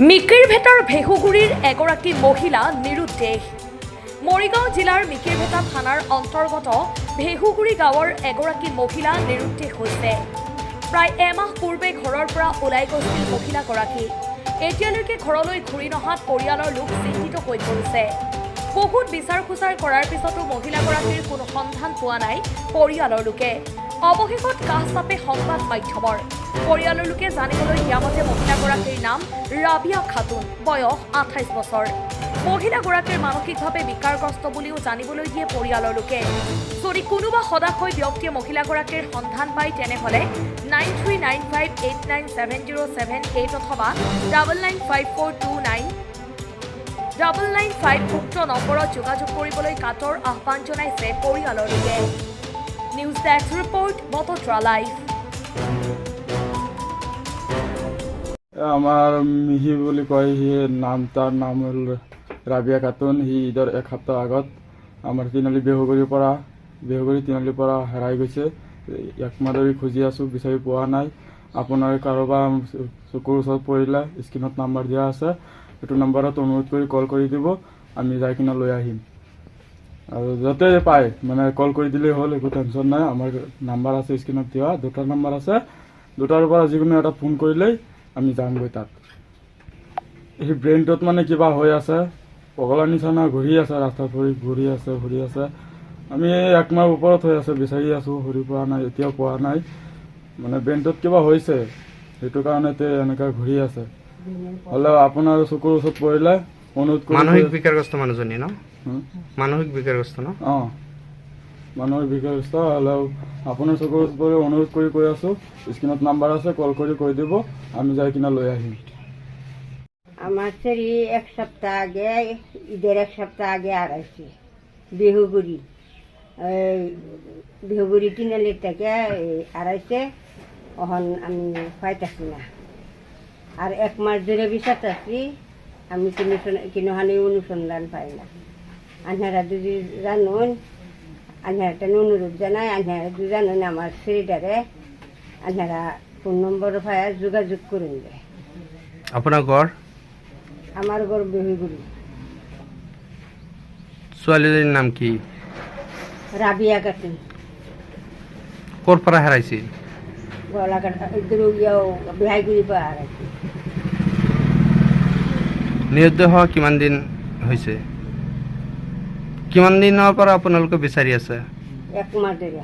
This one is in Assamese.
মিকিৰভেটাৰ ভেহুগুৰিৰ এগৰাকী মহিলা নিৰুদ্দেশ। মৰিগাঁও জিলাৰ মিকিৰভেটা থানাৰ অন্তৰ্গত ভেহুগুৰি গাঁৱৰ এগৰাকী মহিলা নিৰুদ্দেশ হৈছে। প্ৰায় এমাহ পূৰ্বে ঘৰৰ পৰা ওলাই গৈছিল মহিলাগৰাকী। এতিয়ালৈকে ঘৰলৈ ঘূৰি নহাত পৰিয়ালৰ লোক চিন্তিত হৈ পৰিছে। বহুত বিচাৰ খোচাৰ কৰাৰ পিছতো মহিলাগৰাকীৰ কোনো সন্ধান পোৱা নাই পৰিয়ালৰ লোকে। অৱশেষত কাষ চাপে সংবাদ মাধ্যমৰ। পৰিয়ালৰ লোকে জানিবলৈ দিয়া মতে মহিলাগৰাকীৰ নাম ৰাবিয়া খাতুন, বয়স 28 বছৰ। মহিলাগৰাকীৰ মানসিকভাৱে বিকাৰগ্ৰস্ত বুলিও জানিবলৈ দিয়ে পৰিয়ালৰ লোকে। যদি কোনোবা সদাশয় ব্যক্তিয়ে মহিলাগৰাকীৰ সন্ধান পায় তেনেহ'লে 9395897078 অথবা 9954299955 উক্ত নম্বৰত যোগাযোগ কৰিবলৈ কাতৰ আহ্বান জনাইছে পৰিয়ালৰ লোকে। News desk report, Batadrava live. আমাৰ মিহি বুলি কয়, তাৰ নাম হ'ল ৰাবিয়া খাতুন। সি ঈদৰ এক সপ্তাহ আগত আমাৰ বেহুগুৰিৰ পৰা হেৰাই গৈছে। একমাহ ধৰি খুজি আছোঁ, বিচাৰি পোৱা নাই। আপোনাৰ কাৰোবাৰ চকুৰ ওচৰত পৰিলে স্ক্ৰীণত নাম্বাৰ দিয়া আছে, সেইটো নাম্বাৰত অনুৰোধ কৰি কল কৰি দিব, আমি যাই কিনে লৈ আহিম। আৰু য'তে পায় মানে কল কৰি দিলেই হ'ল, একো টেনশ্যন নাই। আমাৰ নাম্বাৰ আছে স্ক্ৰীণত দিয়া, দুটা নাম্বাৰ আছে, দুটাৰ পৰা যিকোনো এটা ফোন কৰিলেই আমি যামগৈ তাত। সেই ব্ৰেইনটোত মানে কিবা হৈ আছে, পগলাৰ নিচিনা ঘূৰি আছে, ৰাস্তাত ঘূৰি আছে। আমি একমাহ ওপৰত হৈ আছে, বিচাৰি আছোঁ, ঘূৰি পোৱা নাই, এতিয়াও পোৱা নাই। মানে ব্ৰেইনটোত কিবা হৈছে, সেইটো কাৰণতে এনেকৈ ঘূৰি আছে। হ'লেও আপোনাৰ চকুৰ ওচৰত পৰিলে অনুৰোধ কৰি। মানসিক বিকাৰগ্ৰস্ত মানুহজনী ন? মানসিক বিকাৰগ্ৰস্ত ন? অঁ, মানসিক বিকাৰগ্ৰস্ত। হ'লেও আপোনাৰ চকুৰ ওচৰত পৰি অনুৰোধ কৰি কৈ আছোঁ, স্ক্ৰীণত নাম্বাৰ আছে, কল কৰি কৈ দিব, আমি যাই কিনে লৈ আহিম। আমার ছেলে এক সপ্তাহ আগে, ঈদের এক সপ্তাহ আগে হারাইছে বেহুগুড়ি। বেহুগুড়ি তিনালির থেকে হারাইছে। এখন আমি পাইতেছি না। আর এক মাস ধরে বিচারতে আছি, আমি কোনোখানে অনুসন্ধান পাই না। আনহারা যদি জানুন, আনহারা অনুরোধ জানাই, আনহারা যদি জানুন আমার ছেলেটারে আনহারা ফোন নম্বর পায় যোগাযোগ করুন। আপোনাৰ ঘৰ? আমাৰ ঘৰ বেহুগুড়ি। ছোৱালীজনীৰ নাম কি? ৰাবিয়া খাতুন। ক'ৰ পৰা হেৰাইছিল? গোলাঘাট বিহাইগুড়িৰ পৰা হাৰাইছে। নিৰুদ্দেশ কিমান দিন হৈছে? কিমান দিনৰ পৰা আপোনালোকে বিচাৰি আছে? এক মাস ধৰে।